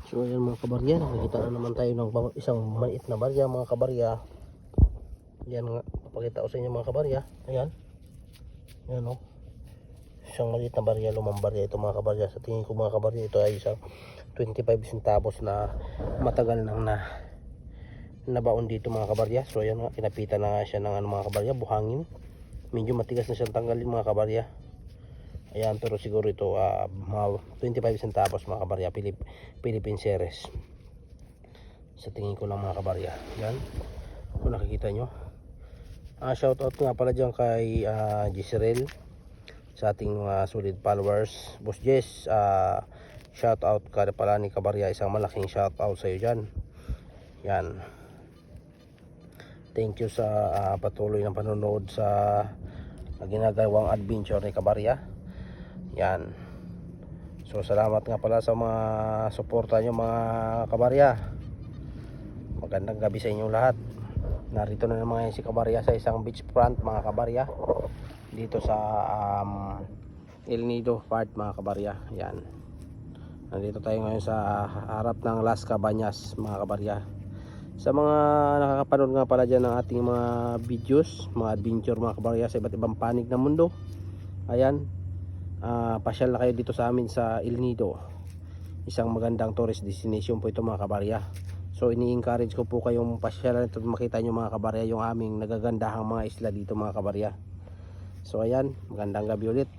So ayan mga kabarya, nakikita na naman tayo ng isang maliit na barya mga kabarya. Yan nga, papakita ko sa inyo mga kabarya. Ayan. Ayan o. Isang maliit na barya, lumang barya ito mga kabarya. Sa tingin ko mga kabarya, ito ay isang 25 centavos na matagal nang nabaon dito mga kabarya. So ayan nga, kinapitan na nga siya ng mga kabarya, buhangin. Medyo matigas na siyang tanggalin mga kabarya. Ayan, pero siguro ito mga 25 centavos mga kabarya, Philippine Ceres. Sa tingin ko lang mga kabarya. Yan, kung nakikita nyo. Shout out nga pala dyan kay Gisrel, sa ating mga solid followers. Boss Jess, shout out ka pala ni kabarya, isang malaking shout out sa iyo dyan. Yan, thank you sa patuloy ng panonood sa ginagawang adventure ni kabarya. Yan. So salamat nga pala sa mga suporta nyo mga kabarya. Magandang gabi sa inyong lahat. Narito na naman si kabarya sa isang beach front mga kabarya, dito sa El Nido part mga kabarya. Yan. Nandito tayo ngayon sa harap ng Las Cabañas mga kabarya. Sa mga nakakapanood nga pala dyan ng ating mga videos, mga adventure mga kabarya sa iba't ibang panig ng mundo, ayan, pasyal na kayo dito sa amin sa El Nido. Isang magandang tourist destination po ito mga kabarya. So ini-encourage ko po kayong pasyalan ito at makita nyo mga kabarya yung aming nagagandahang mga isla dito mga kabarya. So ayan, magandang gabi ulit.